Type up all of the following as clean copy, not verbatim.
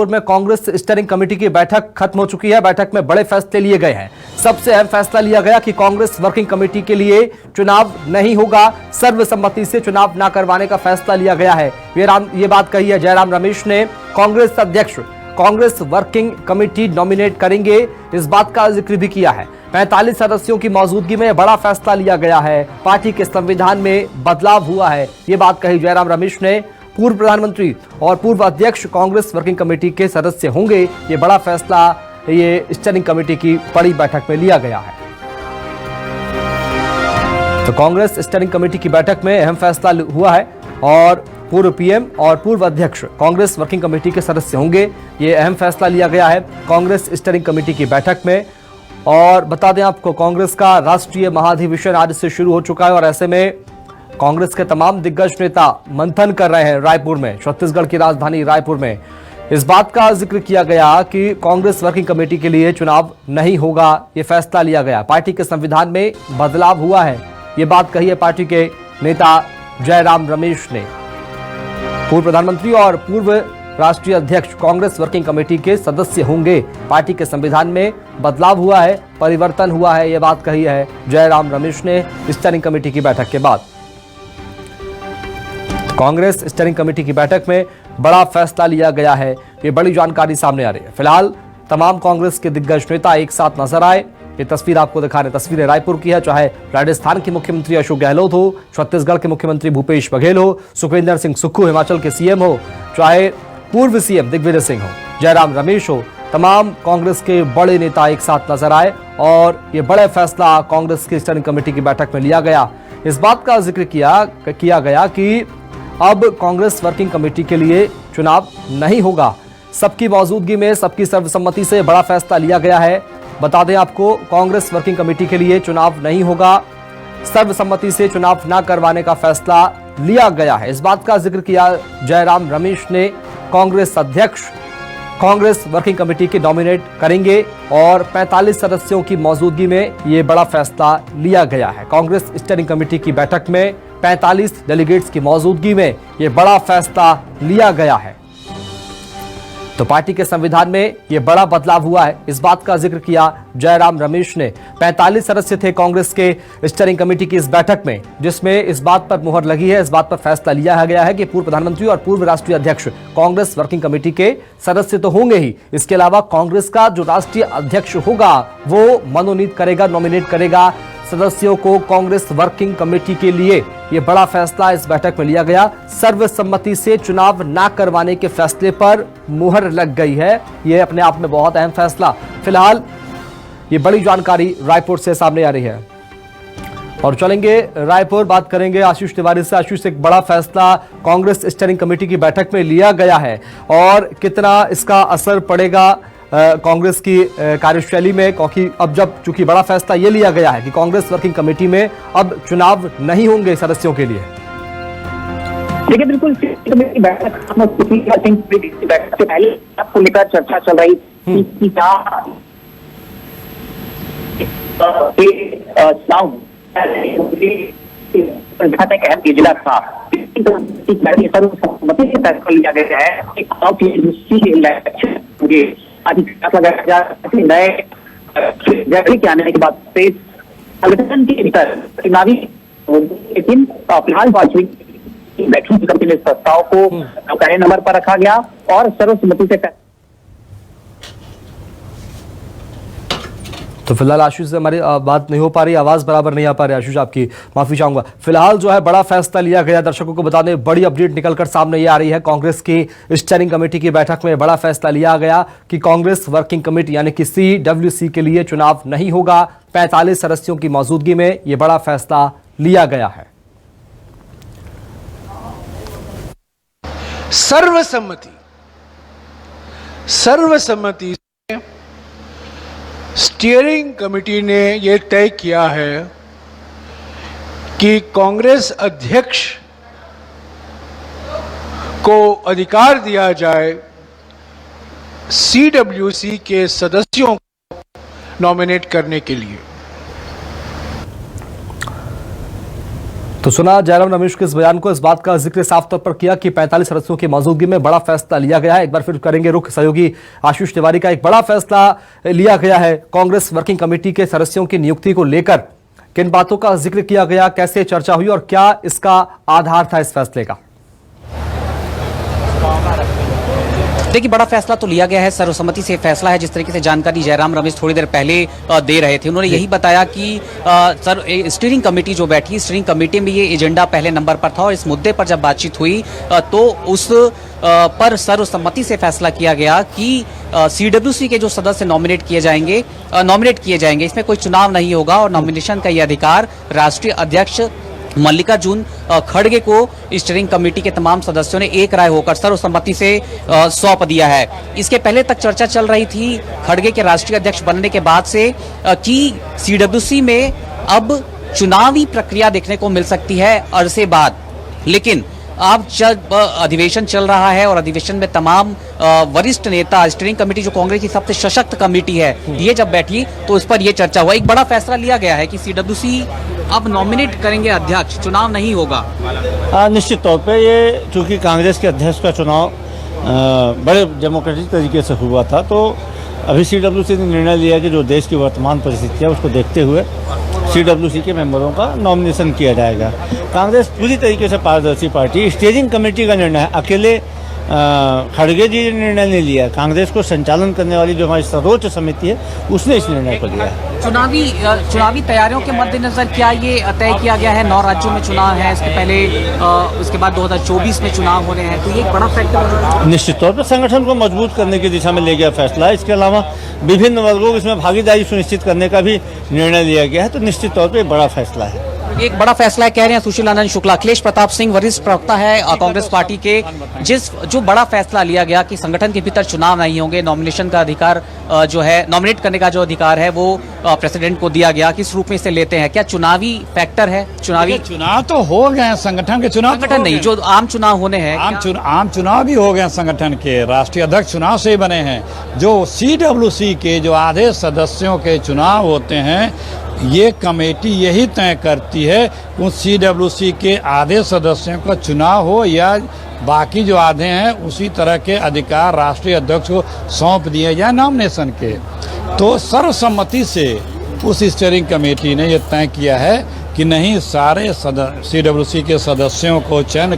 में Congress steering committee की बैठक खत्म हो चुकी है। बैठक में बड़े फैसले लिए गए हैं। सबसे अहम फैसला लिया गया कि कांग्रेस वर्किंग कमेटी के लिए चुनाव नहीं होगा, सर्वसम्मति से चुनाव न करवाने का फैसला लिया गया है। ये बात कही है जयराम रमेश ने। कांग्रेस अध्यक्ष कांग्रेस वर्किंग कमेटी नॉमिनेट करेंगे, इस बात का जिक्र भी किया है। 45 सदस्यों की मौजूदगी में बड़ा फैसला लिया गया है। पार्टी के संविधान में बदलाव हुआ है, ये बात कही जयराम रमेश ने। पूर्व प्रधानमंत्री और पूर्व अध्यक्ष कांग्रेस वर्किंग कमेटी के सदस्य होंगे, ये बड़ा फैसला ये स्टीयरिंग कमेटी की बड़ी बैठक में लिया गया है। तो कांग्रेस स्टीयरिंग कमेटी की बैठक में अहम फैसला हुआ है और पूर्व पीएम और पूर्व अध्यक्ष कांग्रेस वर्किंग कमेटी के सदस्य होंगे, ये अहम फैसला लिया गया है कांग्रेस स्टीयरिंग कमेटी की बैठक में। और बता दें आपको, कांग्रेस का राष्ट्रीय महाधिवेशन आज से शुरू हो चुका है और ऐसे में कांग्रेस के तमाम दिग्गज नेता मंथन कर रहे हैं रायपुर में, छत्तीसगढ़ की राजधानी रायपुर में। इस बात का जिक्र किया गया कि कांग्रेस वर्किंग कमेटी के लिए चुनाव नहीं होगा, ये फैसला लिया गया। पार्टी के संविधान में बदलाव हुआ है, ये बात कही है पार्टी के नेता जयराम रमेश ने। पूर्व प्रधानमंत्री और पूर्व राष्ट्रीय अध्यक्ष कांग्रेस वर्किंग कमेटी के सदस्य होंगे। पार्टी के संविधान में बदलाव हुआ है, परिवर्तन हुआ है, ये बात कही है जयराम रमेश ने स्टीयरिंग कमेटी की बैठक के बाद। कांग्रेस स्टीयरिंग कमेटी की बैठक में बड़ा फैसला लिया गया है, ये बड़ी जानकारी सामने आ रही है। फिलहाल तमाम कांग्रेस के दिग्गज नेता एक साथ नजर आए। ये तस्वीर आपको दिखा रहे, तस्वीरें रायपुर की है। चाहे राजस्थान के मुख्यमंत्री अशोक गहलोत हो, छत्तीसगढ़ के मुख्यमंत्री भूपेश बघेल हो, सुखविंदर सिंह सुक्खू हिमाचल के सीएम हो, चाहे पूर्व सीएम दिग्विजय सिंह हो, जयराम रमेश हो, तमाम कांग्रेस के बड़े नेता एक साथ नजर आए और ये बड़ा फैसला कांग्रेस की स्टीयरिंग कमेटी की बैठक में लिया गया। इस बात का जिक्र किया गया कि अब कांग्रेस वर्किंग कमेटी के लिए चुनाव नहीं होगा। सबकी मौजूदगी में, सबकी सर्वसम्मति से बड़ा फैसला लिया गया है। बता दें आपको, कांग्रेस वर्किंग कमेटी के लिए चुनाव नहीं होगा, सर्वसम्मति से चुनाव न करवाने का फैसला लिया गया है। इस बात का जिक्र किया जयराम रमेश ने। कांग्रेस अध्यक्ष कांग्रेस वर्किंग कमेटी के नॉमिनेट करेंगे और 45 सदस्यों की मौजूदगी में यह बड़ा फैसला लिया गया है। कांग्रेस स्टीयरिंग कमेटी की बैठक में 45 डेलीगेट्स की मौजूदगी में यह बड़ा फैसला लिया गया है। तो पार्टी के संविधान में यह बड़ा बदलाव हुआ है, इस बात का जिक्र किया जयराम रमेश ने। 45 सदस्य थे कांग्रेस के स्टीयरिंग कमेटी की इस बैठक में, जिसमें इस बात पर मुहर लगी है, इस बात पर फैसला लिया गया है कि पूर्व प्रधानमंत्री और पूर्व राष्ट्रीय अध्यक्ष कांग्रेस वर्किंग कमेटी के सदस्य तो होंगे ही, इसके अलावा कांग्रेस का जो राष्ट्रीय अध्यक्ष होगा वो मनोनीत करेगा, नॉमिनेट करेगा सदस्यों को कांग्रेस वर्किंग कमेटी के लिए। यह बड़ा फैसला इस बैठक में लिया गया। सर्वसम्मति से चुनाव न करवाने के फैसले पर मुहर लग गई है, यह अपने आप में बहुत अहम फैसला। फिलहाल ये बड़ी जानकारी रायपुर से सामने आ रही है और चलेंगे रायपुर, बात करेंगे आशीष तिवारी से। आशीष, एक बड़ा फैसला कांग्रेस स्टीयरिंग कमेटी की बैठक में लिया गया है और कितना इसका असर पड़ेगा कांग्रेस की कार्यशैली में, क्योंकि अब जब चूंकि बड़ा फैसला ये लिया गया है कि कांग्रेस वर्किंग कमेटी में अब चुनाव नहीं होंगे सदस्यों के लिए। देखिए, बिल्कुल बैठक से पहले आपको लेकर चर्चा चल रही थी एक अहम इजलास था, सर्वसम्मति से फैसला लिया गया है नए आने के बाद से संगठन के भीतर चुनावी, लेकिन फिलहाल बैठक कमेटी ने प्रस्ताव को पहले नंबर पर रखा गया और सर्वसम्मति से। तो फिलहाल आशीष से हमारी बात नहीं हो पा रही, आवाज बराबर नहीं आ पा रही। आशीष, आपकी माफी चाहूंगा। फिलहाल जो है बड़ा फैसला लिया गया, दर्शकों को बता दें, बड़ी अपडेट निकलकर सामने ये आ रही है। कांग्रेस की स्टीयरिंग कमेटी की बैठक में बड़ा फैसला लिया गया कि कांग्रेस वर्किंग कमेटी यानी कि CWC के लिए चुनाव नहीं होगा। 45 सदस्यों की मौजूदगी में यह बड़ा फैसला लिया गया है। सर्वसम्मति स्टीयरिंग कमेटी ने यह तय किया है कि कांग्रेस अध्यक्ष को अधिकार दिया जाए CWC के सदस्यों को नॉमिनेट करने के लिए। तो सुना जयराम रमेश के इस बयान को। इस बात का जिक्र साफ तौर पर किया कि 45 सदस्यों की मौजूदगी में बड़ा फैसला लिया गया है। एक बार फिर करेंगे रुख सहयोगी आशीष तिवारी का। एक बड़ा फैसला लिया गया है कांग्रेस वर्किंग कमेटी के सदस्यों की नियुक्ति को लेकर। किन बातों का जिक्र किया गया, कैसे चर्चा हुई और क्या इसका आधार था इस फैसले का? देखिए, बड़ा फैसला तो लिया गया है, सर्वसम्मति से फैसला है। जिस तरीके से जानकारी जयराम रमेश थोड़ी देर पहले दे रहे थे, उन्होंने यही बताया कि स्टीयरिंग कमेटी जो बैठी, स्टीयरिंग कमेटी में ये एजेंडा पहले नंबर पर था और इस मुद्दे पर जब बातचीत हुई तो उस पर सर्वसम्मति से फैसला किया गया कि सीडब्ल्यूसी के जो सदस्य नॉमिनेट किए जाएंगे, इसमें कोई चुनाव नहीं होगा और नॉमिनेशन का ये अधिकार राष्ट्रीय अध्यक्ष मल्लिकार्जुन खड़गे को स्टीयरिंग कमेटी के तमाम सदस्यों ने एक राय होकर सर्वसम्मति से सौंप दिया है। इसके पहले तक चर्चा चल रही थी खड़गे के राष्ट्रीय अध्यक्ष बनने के बाद से कि सीडब्ल्यूसी में अब चुनावी प्रक्रिया देखने को मिल सकती है अरसे बाद। लेकिन अब जब अधिवेशन चल रहा है और अधिवेशन में तमाम वरिष्ठ नेता, स्टीयरिंग कमेटी जो कांग्रेस की सबसे सशक्त कमेटी है, ये जब बैठी तो इस पर यह चर्चा हुआ। एक बड़ा फैसला लिया गया है कि सीडब्ल्यूसी अब नॉमिनेट करेंगे अध्यक्ष, चुनाव नहीं होगा। निश्चित तौर पे ये चूंकि कांग्रेस के अध्यक्ष का चुनाव बड़े डेमोक्रेटिक तरीके से हुआ था, तो अभी सीडब्ल्यूसी ने निर्णय लिया कि जो देश की वर्तमान परिस्थिति है उसको देखते हुए सीडब्ल्यूसी के मेंबरों का नॉमिनेशन किया जाएगा। कांग्रेस पूरी तरीके से पारदर्शी पार्टी, स्टीयरिंग कमेटी का निर्णय है, अकेले खड़गे जी ने निर्णय नहीं लिया। कांग्रेस को संचालन करने वाली जो हमारी सर्वोच्च समिति है उसने इस निर्णय को लिया है। चुनावी तैयारियों के मद्देनजर क्या ये तय किया गया है? 9 राज्यों में चुनाव है, इसके पहले उसके बाद 2024 में चुनाव होने हैं, तो ये एक बड़ा फैक्टर निश्चित तौर पर संगठन को मजबूत करने की दिशा में लिया गया फैसला है। इसके अलावा विभिन्न वर्गों की इसमें भागीदारी सुनिश्चित करने का भी निर्णय लिया गया है, तो निश्चित तौर पर बड़ा फैसला है। एक बड़ा फैसला है, कह रहे हैं सुशील आनंद शुक्ला। अखिलेश प्रताप सिंह वरिष्ठ प्रवक्ता है कांग्रेस पार्टी के। जो बड़ा फैसला लिया गया कि संगठन के भीतर चुनाव नहीं होंगे, नॉमिनेशन का अधिकार जो है, नॉमिनेट करने का जो अधिकार है वो प्रेसिडेंट को दिया गया, किस रूप में इसे लेते हैं? क्या चुनावी फैक्टर है? चुनाव तो हो गए, संगठन के चुनाव, संगठन नहीं, जो आम चुनाव होने हैं, आम चुनाव भी हो गए संगठन के। राष्ट्रीय अध्यक्ष चुनाव से ही बने हैं। जो सीडब्ल्यूसी के जो आधे सदस्यों के चुनाव होते हैं, ये कमेटी यही तय करती है उन सीडब्ल्यूसी के आधे सदस्यों का चुनाव हो या बाकी जो आधे हैं उसी तरह के अधिकार राष्ट्रीय अध्यक्ष को सौंप दिए जाए नॉमिनेशन के। तो सर्वसम्मति से उस स्टीयरिंग कमेटी ने यह तय किया है कि नहीं, सारे सीडब्ल्यूसी के सदस्यों को चयन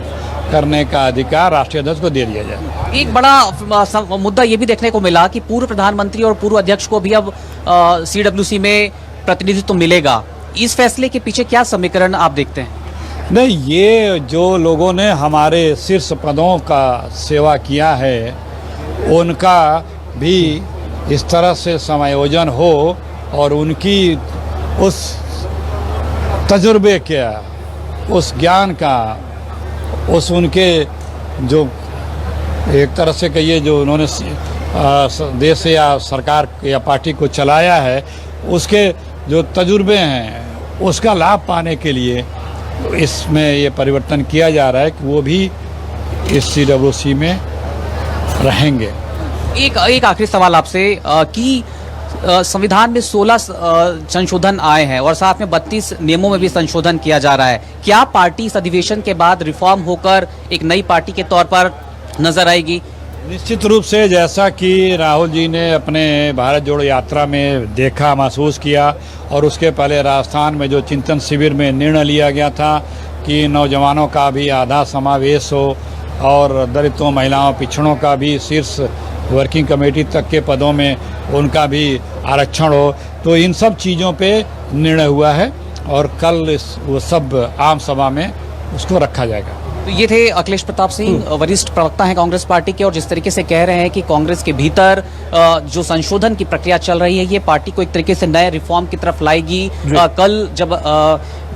करने का अधिकार राष्ट्रीय अध्यक्ष को दे दिया जाए। एक बड़ा मुद्दा ये भी देखने को मिला कि पूर्व प्रधानमंत्री और पूर्व अध्यक्ष को भी अब सीडब्ल्यूसी में प्रतिनिधित्व मिलेगा। इस फैसले के पीछे क्या समीकरण आप देखते हैं? नहीं, ये जो लोगों ने हमारे शीर्ष पदों का सेवा किया है उनका भी इस तरह से समायोजन हो और उनकी उस तजुर्बे का, उस ज्ञान का, उस उनके जो एक तरह से कहिए जो उन्होंने देश या सरकार या पार्टी को चलाया है, उसके जो तजुर्बे हैं उसका लाभ पाने के लिए इसमें ये परिवर्तन किया जा रहा है कि वो भी इस सीडब्ल्यूसी में रहेंगे। एक आखिरी सवाल आपसे कि संविधान में 16 संशोधन आए हैं और साथ में 32 नियमों में भी संशोधन किया जा रहा है। क्या पार्टी इस अधिवेशन के बाद रिफॉर्म होकर एक नई पार्टी के तौर पर नजर आएगी? निश्चित रूप से, जैसा कि राहुल जी ने अपने भारत जोड़ो यात्रा में देखा, महसूस किया, और उसके पहले राजस्थान में जो चिंतन शिविर में निर्णय लिया गया था कि नौजवानों का भी आधा समावेश हो और दलितों, महिलाओं, पिछड़ों का भी शीर्ष वर्किंग कमेटी तक के पदों में उनका भी आरक्षण हो, तो इन सब चीज़ों पे निर्णय हुआ है और कल वो सब आम सभा में उसको रखा जाएगा। तो ये थे अखिलेश प्रताप सिंह, वरिष्ठ प्रवक्ता हैं कांग्रेस पार्टी के, और जिस तरीके से कह रहे हैं कि कांग्रेस के भीतर जो संशोधन की प्रक्रिया चल रही है ये पार्टी को एक तरीके से नए रिफॉर्म की तरफ लाएगी। कल जब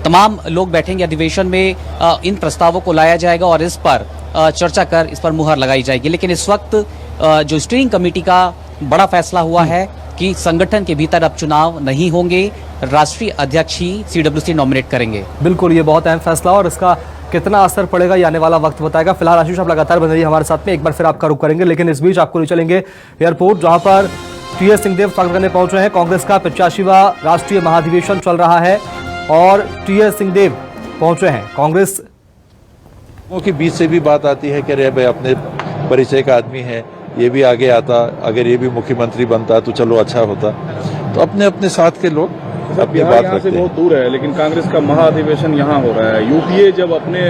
तमाम लोग बैठेंगे अधिवेशन में इन प्रस्तावों को लाया जाएगा और इस पर चर्चा कर इस पर मुहर लगाई जाएगी। लेकिन इस वक्त जो स्टीयरिंग कमेटी का बड़ा फैसला हुआ है कि संगठन के भीतर अब चुनाव नहीं होंगे, राष्ट्रीय अध्यक्ष ही सीडब्ल्यूसी नॉमिनेट करेंगे। बिल्कुल, ये बहुत अहम फैसला और इसका कितना असर पड़ेगा ये आने वाला वक्त बताएगा। फिलहाल आशीष, आप लगातार बने रहिए हमारे साथ में, एक बार फिर आपका रुख करेंगे, लेकिन इस बीच आपको ले चलेंगे एयरपोर्ट, जहां पर टी.एस. सिंहदेव स्वागत करने पहुंच रहे हैं। कांग्रेस का 85वां राष्ट्रीय महाधिवेशन चल रहा है और टी.एस. सिंहदेव पहुंचे हैं। कांग्रेस के बीच से भी बात आती है कि अरे भाई अपने परिचय का आदमी है, ये भी आगे आता, अगर ये भी मुख्यमंत्री बनता तो चलो अच्छा होता। तो अपने अपने साथ के लोग अपनी बात यहाँ से रखते बहुत हैं। दूर है, लेकिन कांग्रेस का महाधिवेशन यहाँ हो रहा है। यूपीए जब अपने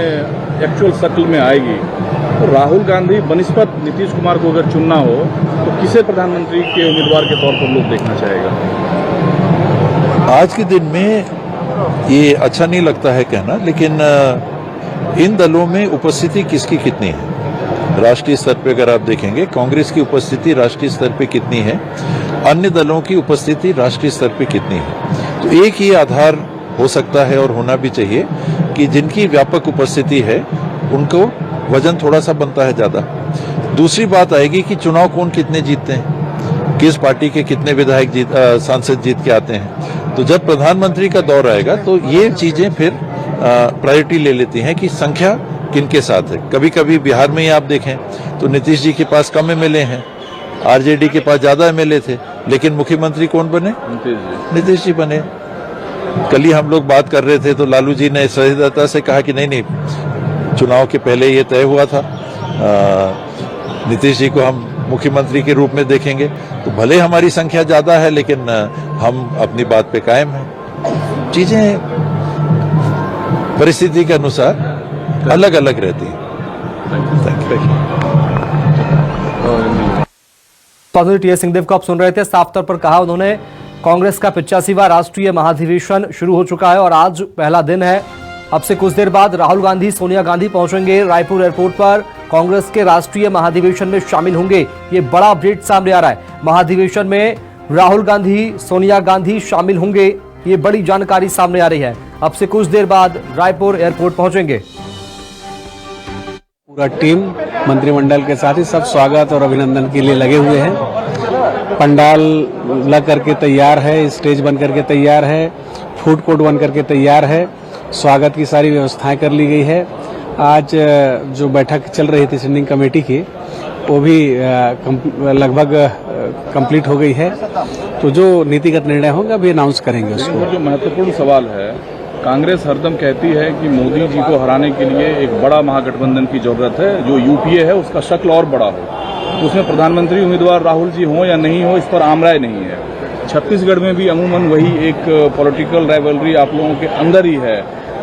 एक्चुअल शक्ल में आएगी तो राहुल गांधी बनिस्पत नीतीश कुमार को अगर चुनना हो तो किसे प्रधानमंत्री के उम्मीदवार के तौर पर लोग देखना चाहेगा? आज के दिन में ये अच्छा नहीं लगता है कहना, लेकिन इन दलों में उपस्थिति किसकी कितनी है राष्ट्रीय स्तर पे अगर आप देखेंगे, कांग्रेस की उपस्थिति राष्ट्रीय स्तर पे कितनी है, अन्य दलों की उपस्थिति राष्ट्रीय स्तर पे कितनी है। तो एक ही आधार हो सकता है और होना भी चाहिए कि जिनकी व्यापक उपस्थिति है उनको वजन थोड़ा सा बनता है ज्यादा। दूसरी बात आएगी कि चुनाव कौन कितने जीतते हैं, किस पार्टी के कितने विधायक सांसद जीत के आते हैं। तो जब प्रधानमंत्री का दौर आएगा तो ये चीजें फिर प्रायोरिटी ले लेती हैं कि संख्या किनके साथ है। कभी कभी बिहार में ही आप देखें तो नीतीश जी के पास कम एमएलए हैं, आरजेडी के पास ज्यादा एमएलए थे, लेकिन मुख्यमंत्री कौन बने? नीतीश जी बने। कल ही हम लोग बात कर रहे थे तो लालू जी ने सहजता से कहा कि नहीं, चुनाव के पहले ये तय हुआ था, नीतीश जी को हम मुख्यमंत्री के रूप में देखेंगे। तो भले हमारी संख्या ज्यादा है लेकिन हम अपनी बात पे कायम हैं। चीजें परिस्थिति के अनुसार अलग अलग रहती है। टी.एस. सिंहदेव को आप सुन रहे थे। साफ तौर पर कहा उन्होंने, कांग्रेस का 85वां राष्ट्रीय महाधिवेशन शुरू हो चुका है और आज पहला दिन है। अब से कुछ देर बाद राहुल गांधी, सोनिया गांधी पहुंचेंगे रायपुर एयरपोर्ट पर, कांग्रेस के राष्ट्रीय महाधिवेशन में शामिल होंगे। ये बड़ा अपडेट सामने आ रहा है। महाधिवेशन में राहुल गांधी, सोनिया गांधी शामिल होंगे, ये बड़ी जानकारी सामने आ रही है। अब से कुछ देर बाद रायपुर एयरपोर्ट पहुंचेंगे। पूरा टीम मंत्रिमंडल के साथ ही सब स्वागत और अभिनंदन के लिए लगे हुए हैं। पंडाल लग करके तैयार है, स्टेज बन करके तैयार है, फूड कोर्ट बन करके तैयार है, स्वागत की सारी व्यवस्थाएं कर ली गई है। आज जो बैठक चल रही थी स्टैंडिंग कमेटी की, वो भी लगभग कंप्लीट हो गई है। तो जो नीतिगत निर्णय होंगे अभी अनाउंस करेंगे उसको। जो महत्वपूर्ण सवाल है, कांग्रेस हरदम कहती है कि मोदी जी को हराने के लिए एक बड़ा महागठबंधन की जरूरत है, जो यूपीए है उसका शक्ल और बड़ा हो। तो उसमें प्रधानमंत्री उम्मीदवार राहुल जी हो या नहीं हो, इस पर आमराय नहीं है। छत्तीसगढ़ में भी अमूमन वही एक पॉलिटिकल राइवलरी आप लोगों के अंदर ही है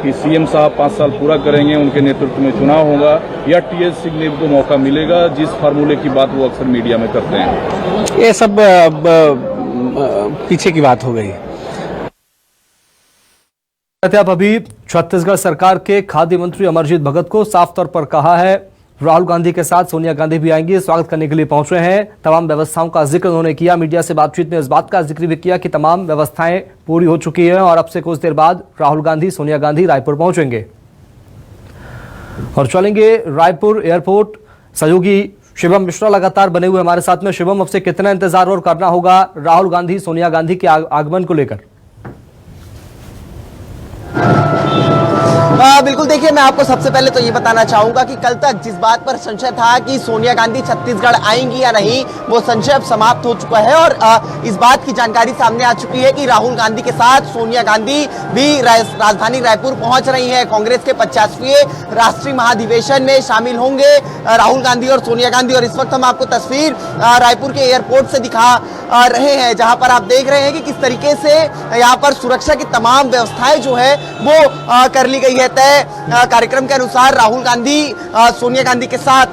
कि सीएम साहब 5 साल पूरा करेंगे, उनके नेतृत्व में चुनाव होगा, या टी.एस. सिंहदेव को मौका मिलेगा, जिस फार्मूले की बात वो अक्सर मीडिया में करते हैं। ये सब पीछे की बात हो गई। आप अभी छत्तीसगढ़ सरकार के खाद्य मंत्री अमरजीत भगत को साफ तौर पर कहा है राहुल गांधी के साथ सोनिया गांधी भी आएंगी, स्वागत करने के लिए पहुंचे हैं। तमाम व्यवस्थाओं का जिक्र उन्होंने किया। मीडिया से बातचीत में इस बात का जिक्र भी किया कि तमाम व्यवस्थाएं पूरी हो चुकी हैं और अब से कुछ देर बाद राहुल गांधी, सोनिया गांधी रायपुर पहुंचेंगे। और चलेंगे रायपुर एयरपोर्ट। सहयोगी शिवम मिश्रा लगातार बने हुए हमारे साथ में। शिवम, अब से कितना इंतजार और करना होगा राहुल गांधी, सोनिया गांधी के आगमन को लेकर? बिल्कुल, देखिए मैं आपको सबसे पहले तो ये बताना चाहूंगा कि कल तक जिस बात पर संशय था कि सोनिया गांधी छत्तीसगढ़ आएंगी या नहीं, वो संशय अब समाप्त हो चुका है और इस बात की जानकारी सामने आ चुकी है कि राहुल गांधी के साथ सोनिया गांधी भी राजधानी रायपुर पहुंच रही हैं। कांग्रेस के 50वें राष्ट्रीय महाधिवेशन में शामिल होंगे राहुल गांधी और सोनिया गांधी। और इस वक्त हम आपको तस्वीर रायपुर के एयरपोर्ट से दिखा रहे हैं, जहां पर आप देख रहे हैं कि किस तरीके से यहाँ पर सुरक्षा की तमाम व्यवस्थाएं जो है वो कर ली गई है तय। कार्यक्रम के अनुसार राहुल गांधी सोनिया गांधी के साथ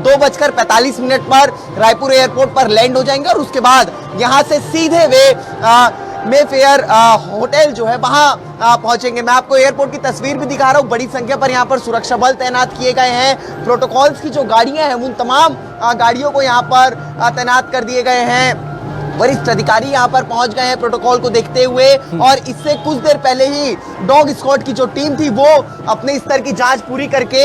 2:45 पर रायपुर एयरपोर्ट पर लैंड हो जाएंगे और उसके बाद यहां से सीधे वे मेफेयर होटल जो है वहां पहुंचेंगे। मैं आपको एयरपोर्ट की तस्वीर भी दिखा रहा हूं। बड़ी संख्या पर यहां पर सुरक्षा बल तैनात किए गए हैं। प्रोटोकॉल्स की जो गाड़ियां हैं उन तमाम गाड़ियों को यहां पर तैनात कर दिए गए हैं। वरिष्ठ अधिकारी यहां पर पहुंच गए हैं प्रोटोकॉल को देखते हुए और इससे कुछ देर पहले ही डॉग स्क्वाड की जो टीम थी वो अपने स्तर की जांच पूरी करके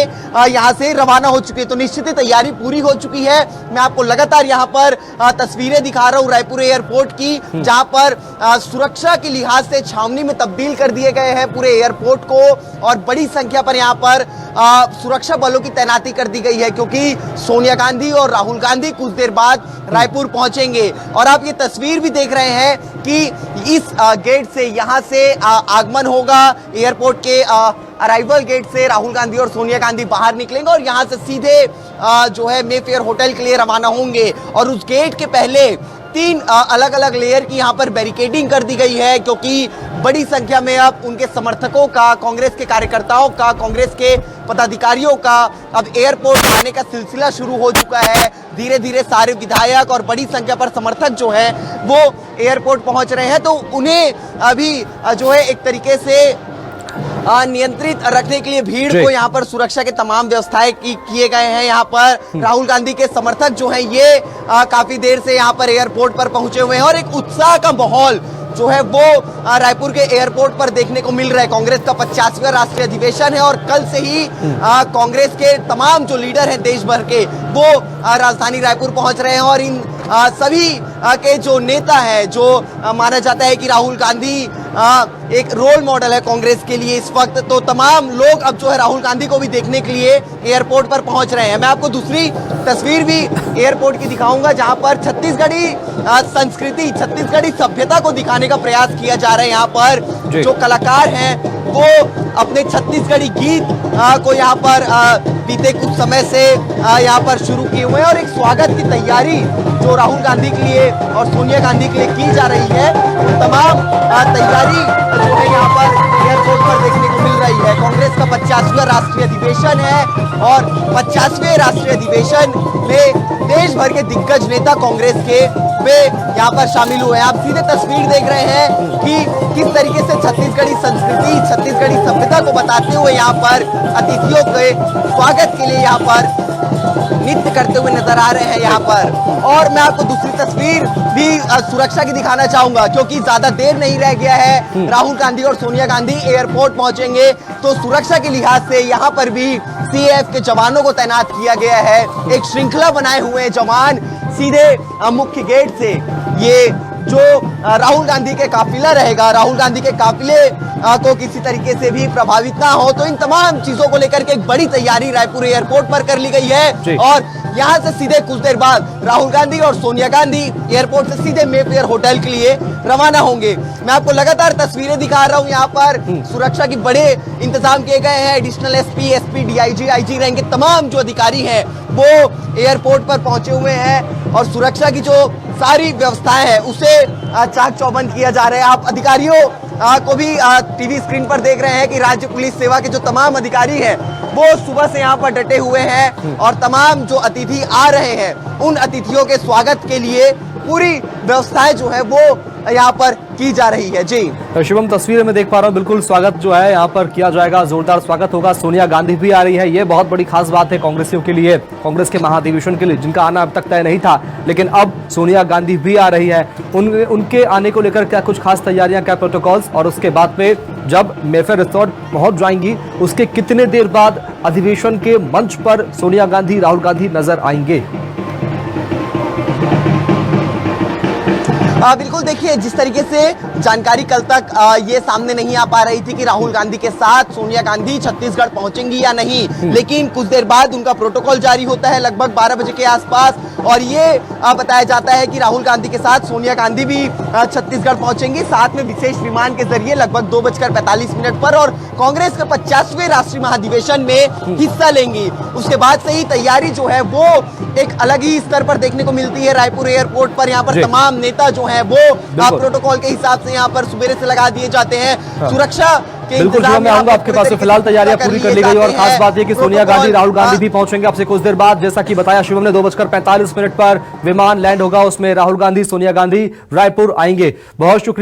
यहां से रवाना हो चुकी है। तो निश्चित ही तैयारी पूरी हो चुकी है। मैं आपको लगातार यहां पर तस्वीरें दिखा रहा हूं रायपुर एयरपोर्ट की, जहां पर सुरक्षा के लिहाज से छावनी में तब्दील कर दिए गए हैं पूरे एयरपोर्ट को और बड़ी संख्या पर यहां पर सुरक्षा बलों की तैनाती कर दी गई है, क्योंकि सोनिया गांधी और राहुल गांधी कुछ देर बाद रायपुर पहुंचेंगे। और आप ये तस्वीर भी देख रहे हैं कि इस गेट से यहां से आगमन होगा एयरपोर्ट के अराइवल गेट से राहुल गांधी और सोनिया गांधी बाहर निकलेंगे और यहां से सीधे जो है मेफेयर होटल के लिए रवाना होंगे। और उस गेट के पहले 3 अलग अलग लेयर की यहां पर बैरिकेडिंग कर दी गई है, क्योंकि बड़ी संख्या में अब उनके समर्थकों का, कांग्रेस के कार्यकर्ताओं का, कांग्रेस के पदाधिकारियों का अब एयरपोर्ट आने का सिलसिला शुरू हो चुका है। धीरे धीरे सारे विधायक और बड़ी संख्या पर समर्थक जो हैं वो एयरपोर्ट पहुंच रहे हैं, तो उन्हें अभी जो है एक तरीके से नियंत्रित रखने के लिए भीड़ को यहाँ पर सुरक्षा के तमाम व्यवस्थाएं किए गए हैं। यहाँ पर राहुल गांधी के समर्थक जो हैं ये काफी देर से यहाँ पर एयरपोर्ट पर पहुंचे हुए हैं और एक उत्साह का माहौल जो है वो रायपुर के एयरपोर्ट पर देखने को मिल रहा है। कांग्रेस का 50वां राष्ट्रीय अधिवेशन है और कल से ही कांग्रेस के तमाम जो लीडर हैं देश भर के वो राजधानी रायपुर पहुंच रहे हैं और इन सभी के जो नेता है, जो माना जाता है कि राहुल गांधी एक रोल मॉडल है कांग्रेस के लिए इस वक्त, तो तमाम लोग अब जो है राहुल गांधी को भी देखने के लिए एयरपोर्ट पर पहुंच रहे हैं। मैं आपको दूसरी तस्वीर भी एयरपोर्ट की दिखाऊंगा जहां पर छत्तीसगढ़ी संस्कृति, छत्तीसगढ़ी सभ्यता को दिखाने का प्रयास किया जा रहा है। यहाँ पर जो कलाकार हैं वो अपने छत्तीसगढ़ी गीत को यहाँ पर बीते कुछ समय से यहाँ पर शुरू किए हुए हैं और एक स्वागत की तैयारी जो राहुल गांधी के लिए और सोनिया गांधी के लिए की जा रही है, तमाम तैयारी जो है यहाँ पर एयरपोर्ट पर देखने को मिल रही है। कांग्रेस का 50वां राष्ट्रीय अधिवेशन है और 50वें राष्ट्रीय अधिवेशन में देश भर के दिग्गज नेता कांग्रेस के वे यहाँ पर शामिल हुए हैं। आप सीधे तस्वीर देख रहे हैं कि किस तरीके से छत्तीसगढ़ी संस्कृति, छत्तीसगढ़ी सभ्यता को बताते हुए यहाँ पर अतिथियों के स्वागत के लिए यहाँ पर नृत्य करते हुए नजर आ रहे हैं यहाँ पर। और मैं आपको दूसरी तस्वीर भी सुरक्षा की दिखाना चाहूंगा, क्योंकि ज्यादा देर नहीं रह गया है। राहुल गांधी और सोनिया गांधी एयरपोर्ट पहुंचेंगे, तो सुरक्षा के लिहाज से यहाँ पर भी सीएएफ के जवानों को तैनात किया गया है। एक श्रृंखला बनाए हुए जवान सीधे मुख्य गेट से ये जो राहुल गांधी के काफिला रहेगा, राहुल गांधी के काफिले को किसी तरीके से भी प्रभावित ना हो, तो इन तमाम चीजों को लेकर के एक बड़ी तैयारी रायपुर एयरपोर्ट पर कर ली गई है। और यहाँ से सीधे कुछ देर बाद राहुल गांधी और सोनिया गांधी एयरपोर्ट से सीधे मेफेयर होटल के लिए रवाना होंगे। मैं आपको लगातार तस्वीरें दिखा रहा हूँ। यहाँ पर सुरक्षा के बड़े इंतजाम किए गए हैं। Additional SP, SP, DIG, IG rank के तमाम जो अधिकारी हैं वो एयरपोर्ट पर पहुंचे हुए हैं और सुरक्षा की जो सारी व्यवस्थाएं हैं उसे चाक चौबंद किया जा रहा है। आप अधिकारियों को भी टीवी स्क्रीन पर देख रहे हैं कि राज्य पुलिस सेवा के जो तमाम अधिकारी हैं वो सुबह से यहाँ पर डटे हुए हैं और तमाम जो अतिथि आ रहे हैं उन अतिथियों के स्वागत के लिए पूरी व्यवस्थाएं जो है वो यहाँ पर की जा रही है। जी शिवम, तस्वीरें में देख पा रहा हूँ, बिल्कुल स्वागत जो है यहाँ पर किया जाएगा, जोरदार स्वागत होगा। सोनिया गांधी भी आ रही है, ये बहुत बड़ी खास बात है कांग्रेसियों के लिए, कांग्रेस के महाधिवेशन के लिए जिनका आना अब तक तय नहीं था, लेकिन अब सोनिया गांधी भी आ रही है। उनके आने को लेकर क्या कुछ खास तैयारियां, क्या प्रोटोकॉल्स, और उसके बाद में जब मेफेयर रिसोर्ट पहुंच जाएंगी उसके कितने देर बाद अधिवेशन के मंच पर सोनिया गांधी, राहुल गांधी नजर आएंगे? बिल्कुल, देखिए जिस तरीके से जानकारी कल तक ये सामने नहीं आ पा रही थी कि राहुल गांधी के साथ सोनिया गांधी छत्तीसगढ़ पहुंचेंगी या नहीं, लेकिन कुछ देर बाद उनका प्रोटोकॉल जारी होता है लगभग 12 बजे के आसपास और ये बताया जाता है कि राहुल गांधी के साथ सोनिया गांधी भी छत्तीसगढ़ पहुंचेंगी, साथ में विशेष विमान के जरिए लगभग 2:45 पर, और कांग्रेस के 50वें राष्ट्रीय महाधिवेशन में हिस्सा लेंगी। उसके बाद से ही तैयारी जो है वो एक अलग ही स्तर पर देखने को मिलती है रायपुर एयरपोर्ट पर। यहाँ पर तमाम नेता जो है वो प्रोटोकॉल के हिसाब से यहाँ पर सुबेरे से लगा दिए जाते हैं। सुरक्षा बिल्कुल शिवम, मैं आऊंगा आपके पास। फिलहाल तैयारियां पूरी कर ली गई और खास बात यह कि सोनिया गांधी, राहुल गांधी भी पहुंचेंगे आपसे कुछ देर बाद। जैसा कि बताया शिवम ने, 2:45 पर विमान लैंड होगा, उसमें राहुल गांधी, सोनिया गांधी रायपुर आएंगे। बहुत शुक्रिया।